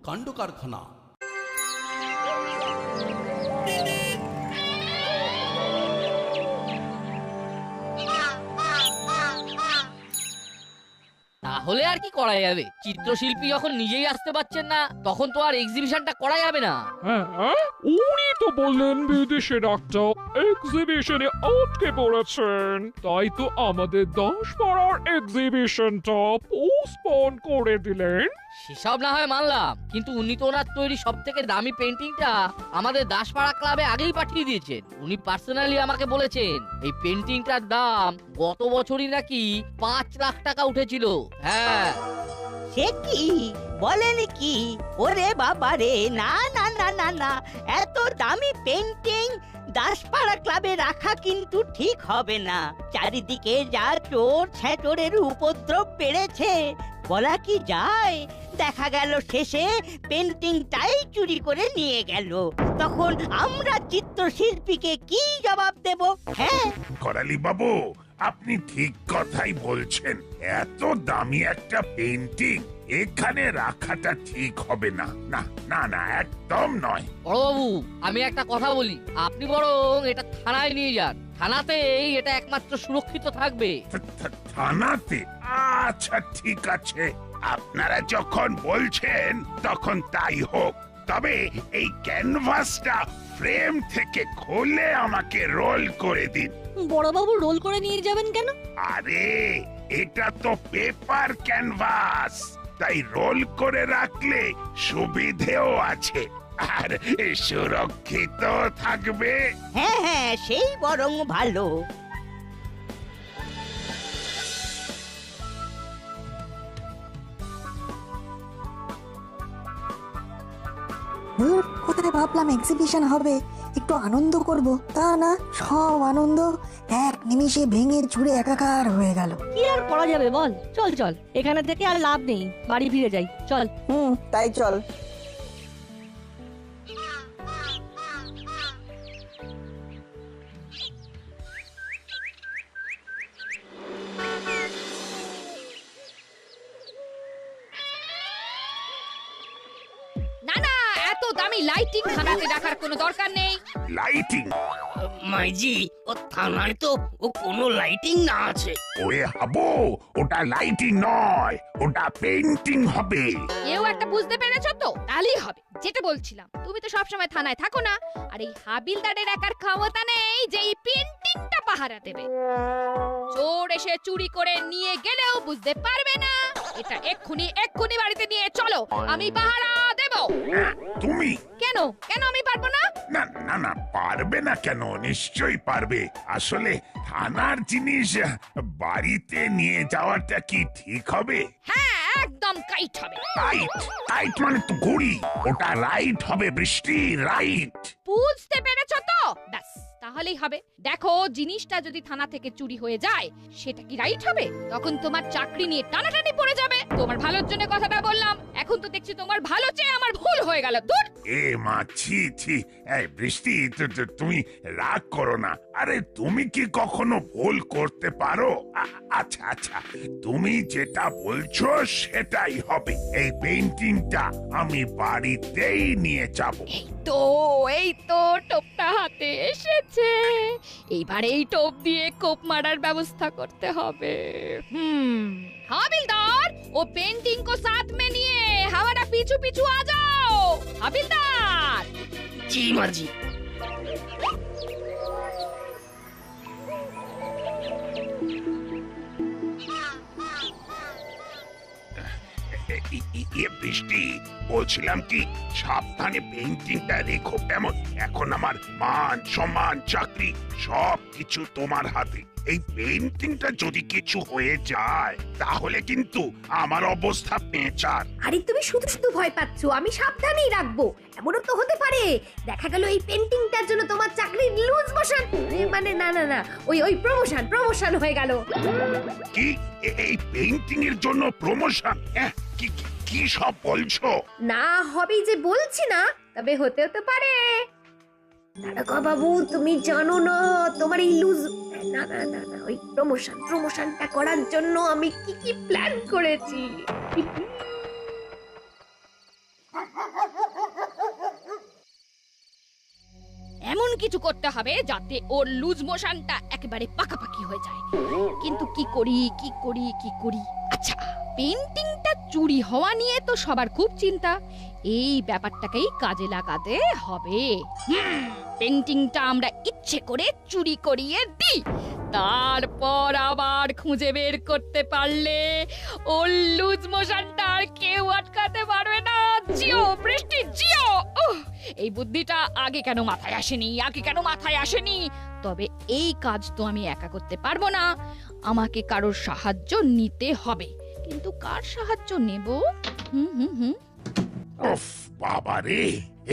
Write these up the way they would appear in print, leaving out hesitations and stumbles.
কাণ্ড কারখানা। তাহলে আর কি করা যাবে? চিত্রশিল্পী যখন নিজেই আসতে পারছেন না, তখন তো আর এক্সিবিশনটা করা যাবে না। হ্যাঁ, উনি তো বললেন বিদেশের একটা এক্সিবিশনে আটকে পড়েছেন, তাই তো আমাদের 10 পাড়ার এক্সিবিশনটা পোস্টপোন করে দিলেন। সেসব না হয় মানলাম, কিন্তু উনি তো ওনার তৈরি সব থেকে দামি পেন্টিংটা আমাদের দাসপাড়া ক্লাবে আগেই পাঠিয়ে দিয়েছেন। উনি পার্সোনালি আমাকে বলেছেন এই পেন্টিংটার দাম গত বছরই নাকি 5 লাখ টাকা উঠেছিল। হ্যাঁ, সে কি বলেন কি? ওরে বাবা রে, না না না না না, এত দামি পেন্টিং দাসপাড়া ক্লাবে রাখা কিন্তু ঠিক হবে না। চারিদিকে যা চোর ছেচোরের উপদ্রব বেড়েছে, বলা কি যায়? দেখা গেল শেষে পেন্টিংটাই চুরি করে নিয়ে গেল, তখন আমরা চিত্রশিল্পীকে কি জবাব দেব? হ্যাঁ, করালি বাবু, আপনি ঠিক কথাই বলছেন। এত দামি একটা পেন্টিং এখানে রাখাটা ঠিক হবে না। না না না, একদম নয়। বড়বাবু, আমি একটা কথা বলি, আপনি বরং এটা থানায় নিয়ে যান। থানাতেই এটা একমাত্র সুরক্ষিত থাকবে। থানাতে? আচ্ছা ঠিক আছে, আপনারা যখন বলছেন তখন তাই হোক। তবে এই ক্যানভাসটা ফ্রেম থেকে খুলে আমাকে রোল করে দিন। বড়বাবু রোল করে নিয়ে যাবেন কেন? আরে এটা তো পেপার ক্যানভাস, তাই রোল করে রাখলে সুবিধেও আছে আর সুরক্ষিত থাকবে। হ্যাঁ হ্যাঁ, সেই বরং ভালো। কোথায় ভাবলাম এক্সিবিশন হবে, একটু আনন্দ করব, তা না, সব আনন্দ এক নিমিষে ভেঙে চুরে একাকার হয়ে গেল। কি আর করা যাবে বল? চল চল, এখানে থেকে আর লাভ নেই, বাড়ি ফিরে যাই, চল। তাই চল। না না, এত দামি লাইটিং থানাতে রাখার কোনো দরকার নেই। লাইটিং? মাইজি, ও থানায় তো ও কোনো লাইটিং না আছে। ওরে হাবো, ওটা লাইটিং নয়, ওটা পেইন্টিং হবে। কেউ একটা বুঝতে পেরেছো তো? তাহলেই হবে। যেটা বলছিলাম, তুমি তো সবসময় থানায় থাকো না, আর এই হাবিলদারের একার ক্ষমতা নেই যে এই পেইন্টিংটা পাহারা দেবে। চোর এসে চুরি করে নিয়ে গেলেও বুঝতে পারবে না। এটা এক্ষুনি এক্ষুনি বাড়িতে নিয়ে চলো, আমি পাহারা দেব। তুমি? কেন কেন আমি পারবো না? না না না, পারবে না কেন? নিশ্চয়ই পারবে। আসলে থানার জিনিস বাড়িতে নিয়ে যাওয়াটা কি ঠিক হবে? হ্যাঁ, একদম কাইট হবে। রাইট? রাইট মানে তো ঘুড়ি, ওটা রাইট হবে বৃষ্টি, রাইট। বুঝতে পেরেছো তো? ব্যাস, তাহলেই হবে। দেখো, জিনিসটা যদি থানা থেকে চুরি হয়ে যায়, সেটা কি রাইট হবে? তখন তোমার চাকরি নিয়ে টানাটানি পড়ে যাবে। তোমার ভালোর জন্য কথাটা বললাম, এখন তো দেখছি তোমার ভালো চেয়ে আমার ভুল হয়ে গেল। দূর! এ মা, ছি ছি। এই বৃষ্টি, তুমি রাগ করো না। আরে তুমি কি কখনো ভুল করতে পারো? আচ্ছা আচ্ছা, তুমি যেটা বলছো সেটাই হবে। এই পেইন্টিংটা আমি বাড়িতেই নিয়ে যাব। এই তো টোপটা হাতে এসেছে। এইবার এই টোপ দিয়ে কোপ মারার ব্যবস্থা করতে হবে। হাবিলদার, ও पेंटिंग को साथ में लिए हमारा पीछू पीछू आ जाओ। हाबिलदार। জি মাঝি। বৃষ্টি, বলছিলাম কি, সাবধানে পেইন্টিংটা রেখো কেমন? এখন আমার মান সম্মান চাকরি সব কিছু তোমার হাতে। এই পেইন্টিংটা যদি কিছু হয়ে যায় তাহলে কিন্তু আমার অবস্থা পেঁচার। আরে তুমি শুধু শুধু ভয় পাচ্ছো, আমি সাবধানেই রাখবো। এমনও তো হতে পারে দেখা গেল এই পেন্টিংটার জন্য তোমার চাকরির লুজ মোশন, মানে না না না, ওই প্রমোশন হয়ে গেল। কি? এই পেইন্টিং এর জন্য প্রমোশন? কি কি সব বলছো? না হবে যে বলছি না, তবে হতেও তো পারে। দারোগা বাবু, তুমি জানো না তোমার এই লুজ, না না না না, ওই প্রমোশনটা করার জন্য আমি কি কি প্ল্যান করেছি। কিছু করতে হবে যাতে ওর লুজ মোশনটা একেবারে পাকাপাকি হয়ে যায়। কিন্তু কি করি? আচ্ছা, পেন্টিংটা চুরি হওয়া নিয়ে তো সবার খুব চিন্তা। এই ব্যাপারটাকেই কাজে লাগাতে হবে। পেন্টিংটা আমরা ইচ্ছে করে চুরি করিয়ে দিই, তারপর আবার খুঁজে বের করতে পারলে ওর লুজ মোশনটা আর কেউ আটকাতে পারবে না। জিও বৃষ্টি, জিও! এই বুদ্ধিটা আগে কেন মাথায় আসেনি? তবে এই কাজ তো আমি একা করতে পারবো না, আমাকে কারোর সাহায্য নিতে হবে। কিন্তু কার সাহায্য নেব? উফ বাবা রে,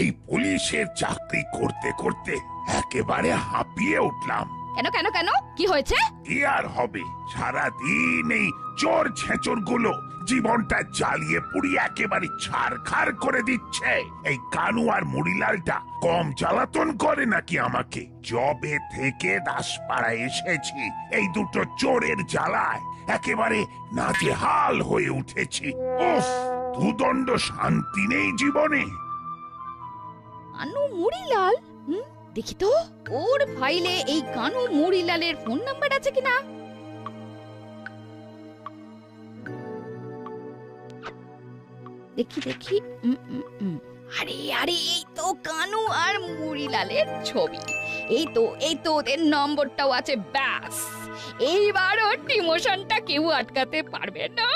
এই পুলিশের চাকরি করতে করতে একেবারে হাঁপিয়ে উঠলাম। কেন কি হয়েছে? কি আর হবে, সারাদিন এই চোর ছেঁচড় গুলো জীবনটা জ্বালিয়ে পুড়িয়ে একেবারে ছারখার করে দিচ্ছে। এই কানু আর মুড়িলালটা কম জ্বালাতন করে নাকি আমাকে? জবে থেকে দাসপাড়ায় এসেছি এই দুটো চোরের জ্বালায় একেবারে নাজেহাল হয়ে উঠেছি। উফ, দুদণ্ড শান্তি নেই জীবনে। কানু মুড়িলাল, দেখি তো ওর ফাইলে এই কানু মুড়িলালের ফোন নাম্বার আছে কিনা। দেখি আরে এই তো কানু আর মুড়িলালের ছবি। এই তো ওদের নম্বরটাও আছে। ব্যাস, এইবার ওর ডিমোশনটা কেউ আটকাতে পারবে না।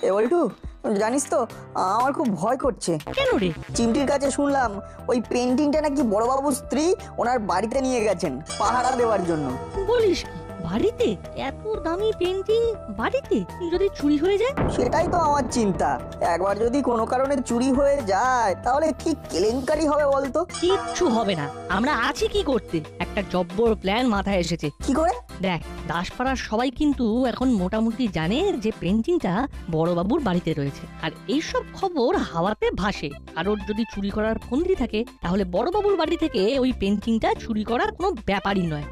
এ বল্টু, জানিস তো আমার খুব ভয় করছে। কেন রে? চিমটির কাছে শুনলাম ওই পেন্টিংটা নাকি বড়বাবুর স্ত্রী ওনার বাড়িতে নিয়ে গেছেন পাহারা দেওয়ার জন্য। বলিস কি? বাড়িতে? এত দামি পেন্টিং বাড়িতে? যদি চুরি হয়ে যায়? সেটাই তো আমার চিন্তা। একবার যদি কোনো কারণে চুরি হয়ে যায় তাহলে কি কেলেঙ্কারি হবে বলতো? কিচ্ছু হবে না, আমরা আছি কি করতে। একটা জব্বর প্ল্যান মাথায় এসেছে। কি করে? দেখ, দাসপাড়ার সবাই কিন্তু এখন মোটামুটি জানে যে পেন্টিংটা বড়বাবুর বাড়িতে রয়েছে, আর এইসব খবর হাওয়াতে ভাসে। আর ওর যদি চুরি করার ফন্দি থাকে তাহলে বড়বাবুর বাড়ি থেকে ওই পেন্টিংটা চুরি করার কোনো ব্যাপারই নয়।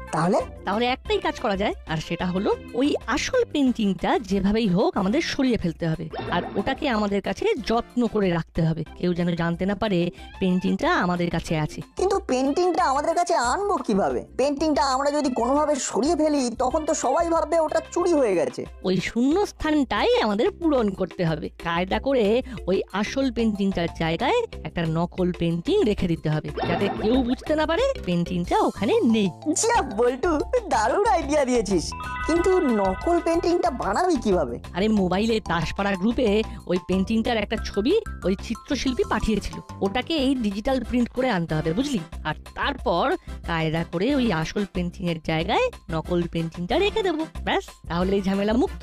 তাহলে একটাই কাজ করা যায়, আর সেটা হলো ওই আসল পেন্টিংটা যেভাবেই হোক আমাদের সরিয়ে ফেলতে হবে, আর ওটাকে আমাদের কাছে যত্ন করে রাখতে হবে। কেউ যেন জানতে না পারে পেন্টিংটা আমাদের কাছে আছে। কিন্তু পেন্টিংটা আমাদের কাছে আনবো কিভাবে? পেন্টিংটা আমরা যদি কোনোভাবে সরিয়ে ফেলি তখন তো সবাই ভাববে ওটা চুরি হয়ে গেছে। ওই শূন্য স্থানটাই আমাদের পূরণ করতে হবে। কায়দা করে ওই আসল পেন্টিংটার জায়গায় একটা নকল পেন্টিং রেখে দিতে হবে, যাতে কেউ বুঝতে না পারে পেন্টিংটা ওখানে নেই। যা বল্টু, দারুণ আইডিয়া দিয়েছিস। কিন্তু নকল পেন্টিংটা বানাবি কিভাবে? আরে মোবাইলে দাসপাড়া গ্রুপে ওই পেন্টিংটার একটা ছবি ওই চিত্রশিল্পী পাঠিয়েছিল, ওটাকে এই ডিজিটাল প্রিন্ট করে আনতে হবে, বুঝলি? আর তারপর কায়দা করে ওই আসল পেন্টিং এর জায়গায় নকল পেন্টিংটা রেখে দেবো। ব্যাস, তাহলে এই ঝামেলা মুক্ত।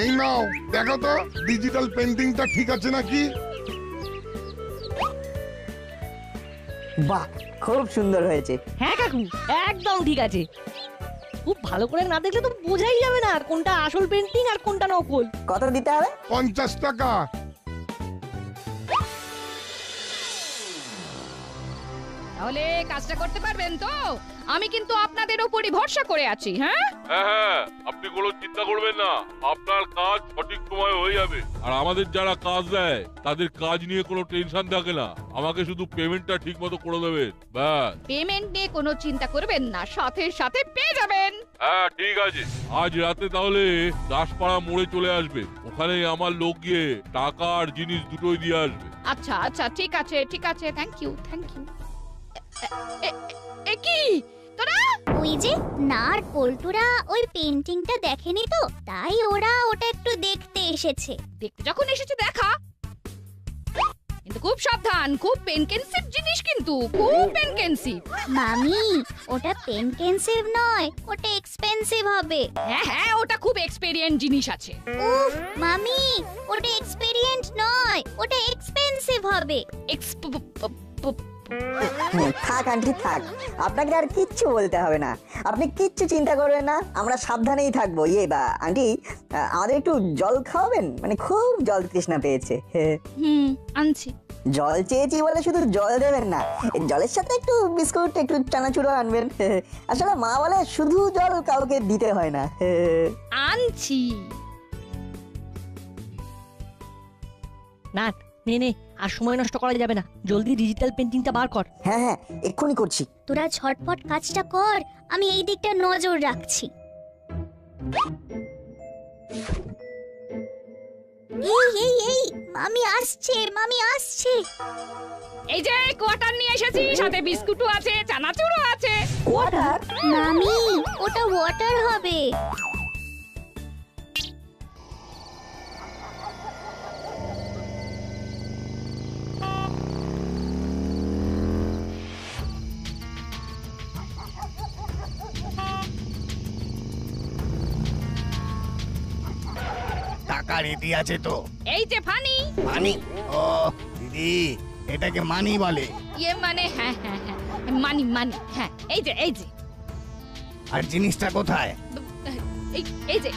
এই নাও, দেখো তো ডিজিটাল পেন্টিংটা ঠিক আছে নাকি। বাহ, খুব সুন্দর হয়েছে। হ্যাঁ কাকু, একদম ঠিক আছে। খুব ভালো করে না দেখলে তো বোঝাই যাবে না কোনটা আসল পেন্টিং আর কোনটা নকল। কত দিতে হবে? 50 টাকা। তাহলে কাজটা করতে পারবেন তো? আমি কিন্তু আপনাদের উপরই ভরসা করে আছি। হ্যাঁ, আপনি কোনো চিন্তা করবেন না, আপনার কাজ সঠিক সময় হয়ে যাবে। আর আমাদের যারা কাজ দেয় তাদের কাজ নিয়ে কোনো টেনশন থাকে না, আমাকে শুধু পেমেন্টটা ঠিক মতো করে দেবেন, ব্যাস। পেমেন্ট নিয়ে কোনো চিন্তা করবেন না, সাথে সাথে পেয়ে যাবেন। হ্যাঁ ঠিক আছে, আজ রাতে তাহলে দাসপাড়া মোড়ে চলে আসবে, ওখানে আমার লোক গিয়ে টাকা আর জিনিস দুটোই দিয়ে আসবে। আচ্ছা আচ্ছা, ঠিক আছে ঠিক আছে, থ্যাংক ইউ থ্যাংক ইউ। কি তোরা? ওই যে নার পল্টুরা ওই পেন্টিংটা দেখেনি তো, তাই ওরা ওটা একটু দেখতে এসেছে। দেখতে যখন এসেছে দেখা, কিন্তু খুব সাবধান, খুব পেনকেন্সিভ জিনিস, কিন্তু খুব পেনকেন্সিভ। মামি, ওটা পেনকেন্সিভ নয়, ওটা এক্সপেন্সিভ হবে। হ্যাঁ, ওটা খুব এক্সপেরিয়েন্ট জিনিস আছে। উফ মামি, ওটা এক্সপেরিয়েন্ট নয়, ওটা এক্সপেন্সিভ হবে। থাক আন্টি থাক, আপনাকে আর কিচ্ছু বলতে হবে না, আপনি কিচ্ছু চিন্তা করবেন না, আমরা সাবধানেই থাকবো। আন্টি আমাদের একটু জল খাওয়াবেন, মানে খুব জল তৃষ্ণা পেয়েছে। আনছি। জল চেয়েছি বলে শুধু জল দেবেন না, জলের সাথে একটু বিস্কুট একটু চানাচুরও আনবেন। আসলে মা বলে শুধু জল কাউকে দিতে হয় না। আনছি। নাট নে আর সময় নষ্ট করা যাবে না, জলদি ডিজিটাল পেন্টিংটা বার কর। হ্যাঁ হ্যাঁ এক্ষুনি করছি। তোরা ঝটপট কাজটা কর, আমি এই দিকটা নজর রাখছি। এই মামি আসছে। এই যে কোয়ার্টার নিয়ে এসেছি, সাথে বিস্কুটও আছে, চানাচুরও আছে। ওয়াটার? মামি ওটা ওয়াটার হবে। টাকা রেডি আছে তো? এই যে ফানি। মানি? ও দিদি, এটাকে মানি বলে? ইয়ে মানে হ্যাঁ, মানি। হ্যাঁ এই যে আর জিনিসটা কোথায়? এই যে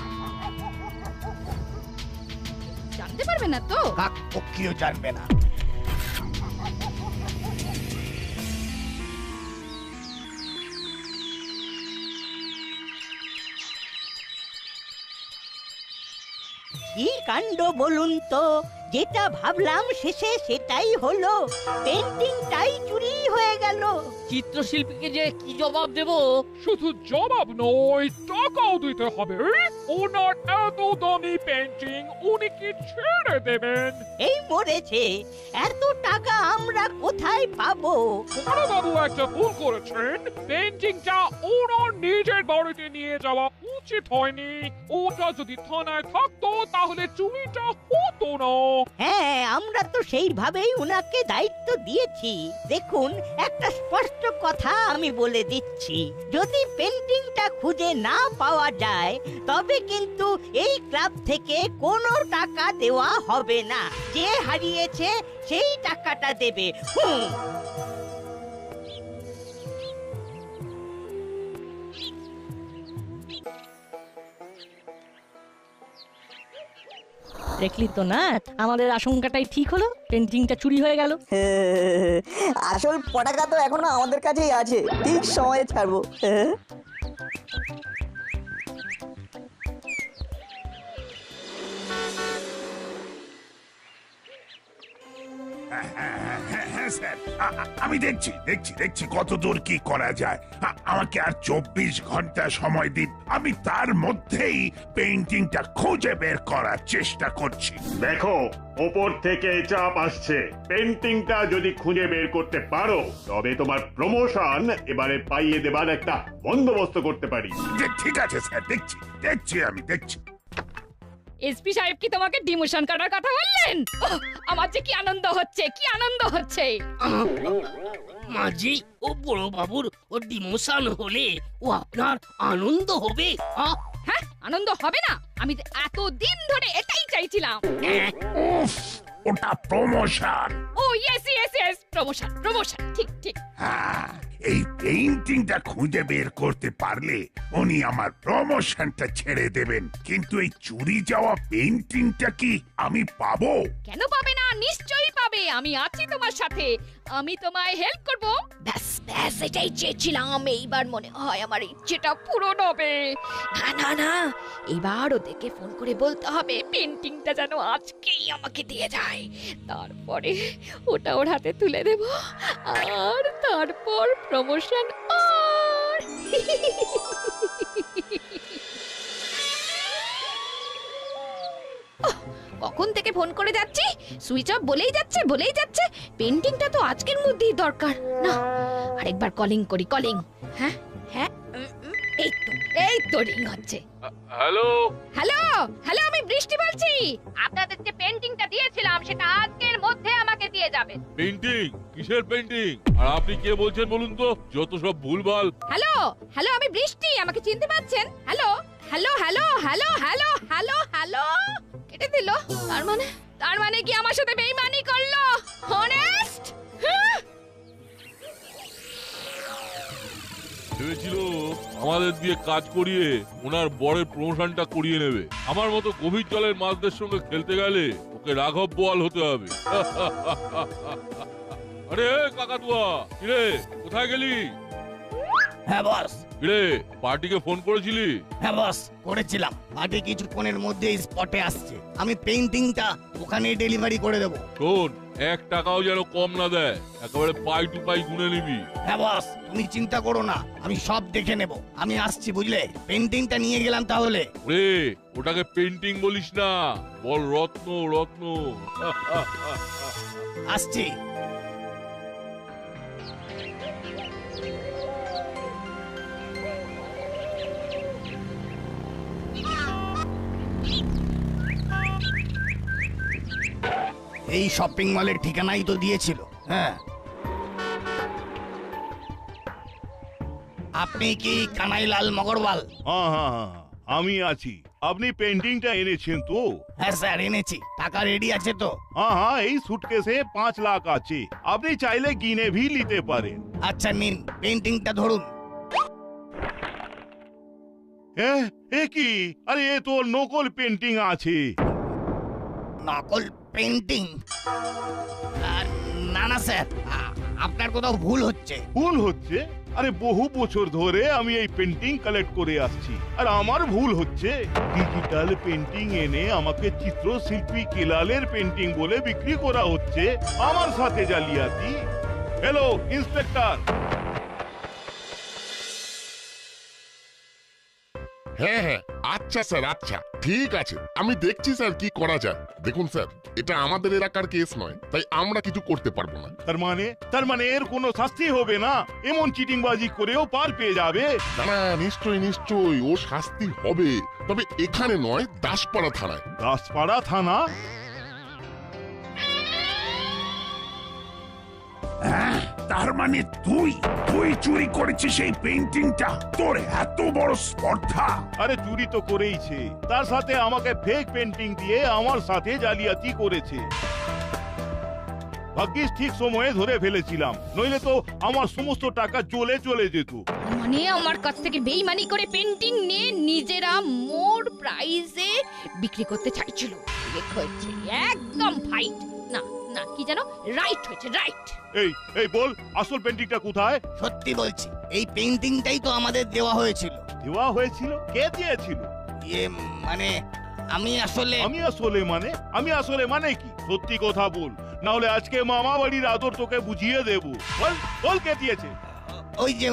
জানতে পারবে না তো? কাক পক্ষীও জানবে না। কি কাণ্ড বলুন তো, যেটা ভাবলাম শেষে সেটাই হলো, পেন্টিংটাই চুরি হয়ে গেল। চিত্রশিল্পীকে যে কি জবাব দেব? শুধু জবাব নয়, টাকাও দিতে হবে। ওনার এত দামি পেন্টিং উনি কি ছেড়ে দেবেন? এই মরেছে, এত টাকা আমরা কোথায় পাবো? বাবু একটা ভুল করেছেন, পেন্টিংটা ওনার নিজের বাড়িতে নিয়ে যাওয়া উচিত হয়নি। ওটা যদি থানায় থাকতো তাহলে চুরিটা হতো না। হ্যাঁ, আমরা তো সেইভাবেই উনাকে দায়িত্ব দিয়েছি। দেখুন, একটা স্পষ্ট কথা আমি বলে দিচ্ছি, যদি পেন্টিংটা খুঁজে না পাওয়া যায় তবে কিন্তু এই ক্লাব থেকে কোনো টাকা দেওয়া হবে না। যে হারিয়েছে সেই টাকাটা দেবে। দেখলি তো না, আমাদের আশঙ্কাটাই ঠিক হলো, পেন্টিংটা চুরি হয়ে গেল। আসল পটাকা তো এখনো আমাদের কাছেই আছে, ঠিক সময়ে ছাড়বো। হ্যাঁ স্যার, আমি দেখছি কত দূর কি করা যায়। আমাকে আর 24 ঘন্টা সময় দিন, আমি তার মধ্যেই পেইন্টিংটা খুঁজে বের করার চেষ্টা করছি। দেখো, ওপর থেকে চাপ আসছে, পেন্টিংটা যদি খুঁজে বের করতে পারো তবে তোমার প্রমোশন এবারে পাইয়ে দেবার একটা বন্দোবস্ত করতে পারি। ঠিক আছে স্যার, দেখছি। এসপি সাহেব কি তোমাকে ডিমোশন করার কথা বললেন? আমার যে কি আনন্দ হচ্ছে। মাঝি ও বড় বাবুর ও ডিমোশন হলে ও আপনার আনন্দ হবে। হ্যাঁ, আনন্দ হবে না? আমি তো এতদিন ধরে এটাই চাইছিলাম। ওটা প্রমোশন। ও ইয়েস, প্রমোশন, ঠিক। হ্যাঁ, এই পেইন্টিংটা খুঁজে বের করতে পারলে উনি আমার প্রমোশনটা ছেড়ে দেবেন। কিন্তু এই চুরি যাওয়া পেইন্টিংটা কি আমি পাবো? কেন পাবে না? নিশ্চয়ই পাবে। আমি আছি তোমার সাথে, আমি তোমায় হেল্প করব। ব্যাস এটাই চেয়েছিলাম। এইবার মনে হয় আমার ইচ্ছেটা পূরণ হবে। না, এবার ওদেরকে ফোন করে বলতে হবে পেন্টিংটা যেন আজকেই আমাকে দিয়ে যায়। তারপরে ওটা ওর হাতে তুলে দেব, আর তারপর প্রমোশন। কখন থেকে ফোন করে যাচ্ছি, সুইচ অফ বলেই যাচ্ছে। পেন্টিংটা তো আজকের মধ্যেই দরকার। না, আরেকবার কলিং করি। হ্যাঁ, এই তো রিং হচ্ছে। হ্যালো, আমি বৃষ্টি বলছি। আপনাদের যে পেন্টিংটা দিয়েছিলাম সেটা আজকের মধ্যে আমাকে দিয়ে যাবেন। পেন্টিং? কিসের পেন্টিং? আর আপনি কে বলছেন বলুন তো? যত সব ভুলভাল। হ্যালো, আমি বৃষ্টি, আমাকে চিনতে পারছেন? হ্যালো, কেটে দিল। তার মানে কি আমার সাথে বেইমানি করলো? অনেস্ট? ভেবেছিল আমাদের দিয়ে কাজ করিয়ে ওনার বরের প্রমোশনটা করিয়ে নেবে। আমার মতো গভীর জলের মাছদের সঙ্গে খেলতে গেলে ওকে রাঘব বোয়াল হতে হবে। আরে কাকাতুয়া, কিরে কোথায় গেলি? হ্যাঁ বস। কিরে পার্টিকে ফোন করেছিলি? হ্যাঁ বস, করেছিলাম। পার্টি কিছুক্ষণের মধ্যেই স্পটে আসছে। আমি পেইন্টিংটা ওখানে ডেলিভারি করে দেবো। শোন, 1 টাকাও যেন কম না দেয়, একেবারে পাই টু পাই গুনে নিবি। হ্যাঁ বস, তুমি চিন্তা করো না, আমি সব দেখে নেব। আমি আসছি, বুঝলে? পেইন্টিংটা নিয়ে গেলাম তাহলে। ওরে ওটাকে পেন্টিং বলিস না, বল রত্ন রত্ন। আসছি। এই শপিং মলের ঠিকানাই তো দিয়েছিল। হ্যাঁ, আপনি কি কানাইলাল মগরওয়াল? হ্যাঁ হ্যাঁ হ্যাঁ, আমি আছি। আপনি পেন্টিংটা এনেছেন তো? হ্যাঁ স্যার, এনেছি। টাকা রেডি আছে তো? হ্যাঁ হ্যাঁ, এই সুটকেসে 5 লাখ আছে। আপনি চাইলে কিনে ভি নিতে পারেন। আচ্ছা নিন, পেন্টিংটা ধরুন। এ কি? আরে এ তো নকল পেন্টিং আছে। নকল পেন্টিং? না না স্যার, আপনার কোথাও ভুল হচ্ছে। ভুল হচ্ছে? আরে বহু বছর ধরে আমি এই পেন্টিং কালেক্ট করে আসছি, আর আমার ভুল হচ্ছে? ডিজিটাল পেন্টিং এনে আমাকে চিত্রশিল্পী কেলালের পেন্টিং বলে বিক্রি করা হচ্ছে। আমার সাথে জালিয়াতি। Hello inspector. হ্যাঁ হ্যাঁ, আচ্ছা স্যার, আচ্ছা ঠিক আছে, আমি দেখছি স্যার কি করা যায়। দেখুন স্যার, এটা আমাদের এলাকার কেস নয়, তাই আমরা কিছু করতে পারবো না। তার মানে এর কোনো শাস্তি হবে না? এমন চিটিংবাজি করেও পার পেয়ে যাবে? না, নিশ্চয়ই নিশ্চয়ই ও শাস্তি হবে, তবে এখানে নয়, দাসপাড়া থানায়। দাসপাড়া থানা? তার মানে তুই চুরি করেছিস এই পেইন্টিংটা? তোর এত বড় স্পর্ধা! আরে চুরি তো করেইছে, তার সাথে আমাকে ফেক পেন্টিং দিয়ে আমার সাথে জালিয়াতি করেছে। ভাগ্যিস ঠিক সময়ে ধরে ফেলেছিলাম, নইলে তো আমার সমস্ত টাকা চলে যেত। মানে আমার কাছ থেকে বেইমানি করে পেন্টিং নিয়ে নিজেরা মোর প্রাইসে বিক্রি করতে চাইছিল। ঠিক হয়েছে, একদম ফাইট। না না, কি জানো, রাইট হয়েছে, রাইট। এই বল, আসল পেন্টিংটা কোথায়? সত্যি বলছি, এই পেইন্টিংটাই তো আমাদের দেওয়া হয়েছিল। দেওয়া হয়েছিল? কে দিয়েছিল? মানে আমি আসলে মানে কি? সত্যি কথা বল, না হলে আজকে মামা বাড়ির আদর তোকে বুঝিয়ে দেব। বল কে দিয়েছে? ওই যে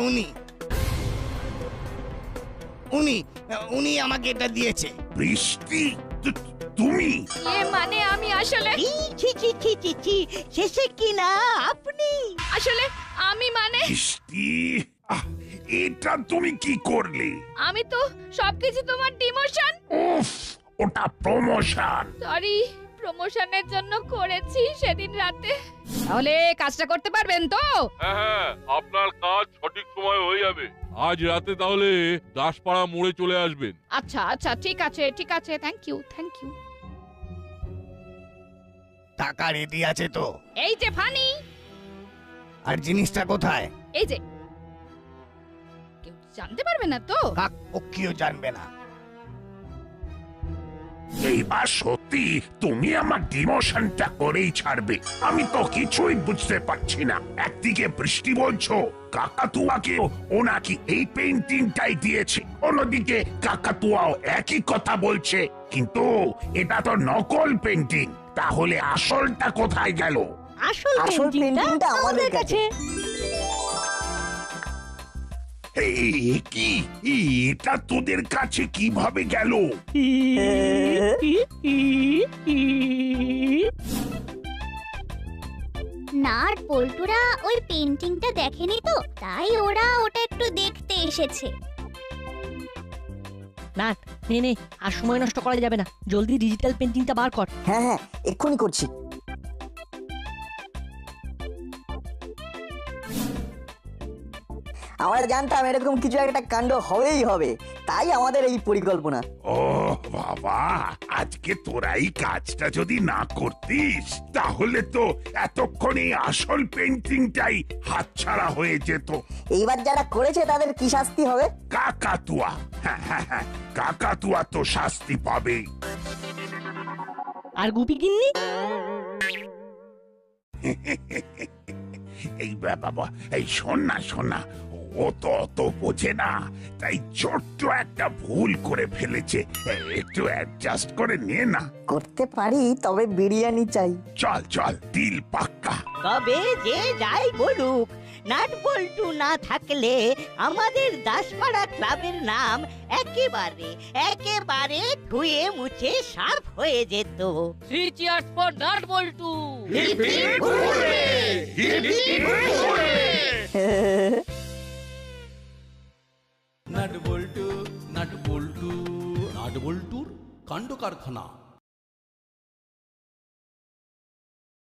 উনি আমাকে এটা দিয়েছে। বৃষ্টি, তুমি? মানে আমি আসলে শেষে কি না আপনি? আসলে আমি মানে বৃষ্টি, এটা তুমি কি করলে? আমি তো সবকিছু তোমার ডিমোশন। উফ, ওটা প্রমোশন। সরি, প্রমোশনের জন্য করেছি সেদিন রাতে। তাহলে কাজটা করতে পারবেন তো? হ্যাঁ, আপনার কাজ সঠিক সময় হয়ে যাবে। আজ রাতে তাহলে দাসপাড়া মোড়ে চলে আসবেন। আচ্ছা আচ্ছা, ঠিক আছে ঠিক আছে, থ্যাংক ইউ। টাকা রেডি আছে তো? এই যে ফানি। আর জিনিসটা কোথায়? এই যে, কেউ জানতে পারবে না তো? কেউ জানবে না। এইবার সত্যি তুমি আমার ডিমোশনটা করেই ছাড়বে। আমি তো কিছুই বুঝতে পারছি না। একদিকে বৃষ্টি বলছো কাকাতুয়াকেও ও নাকি এই পেইন্টিংটাই দিয়েছে, অন্যদিকে কাকাতুয়াও একই কথা বলছে। কিন্তু এটা তো নকল পেইন্টিং, তাহলে আসলটা কোথায় গেল? আসল পেইন্টিংটা আমাদের কাছে। কি এটা তোদের কাছে কিভাবে গেল? না, আর পল্টুরা ওই পেন্টিংটা দেখেনি তো, তাই ওরা ওটা একটু দেখতে এসেছে। না নে, আর সময় নষ্ট করা যাবে না, জলদি ডিজিটাল পেন্টিংটা বার কর। হ্যাঁ হ্যাঁ, এক্ষুনি করছি। আমরা জানতাম এরকম কিছু একটা কাণ্ড হবেই হবে, তাই আমাদের এই পরিকল্পনা। ও বাবা, আজকে তোরা এই কাজটা যদি না করতিস তাহলে তো এতক্ষণে আসল পেন্টিংটাই হাতছাড়া হয়ে যেত। এইবার যারা করেছে তাদের কি শাস্তি হবে? কাকাতুয়া, হ্যাঁ, কাকাতুয়া তো শাস্তি পাবেই। আর গুপি গিন্নি? এই বাবা, এই শোন না, ও তো অত বোঝে না, তাই ছোট্ট একটা ভুল করে ফেলেছে, একটু অ্যাডজাস্ট করে নিয়ে না। করতে পারি, তবে বিরিয়ানি চাই। চল দিল পাক্কা। তবে যে যাই বলুক, নাট বল্টু না থাকলে আমাদের দাসপাড়া ক্লাবের নাম একেবারে ধুয়ে মুছে সাফ হয়ে যেত। 3 cheers for nut Boltu. Nut Boltu nut বল্টুর কাণ্ড কারখানা।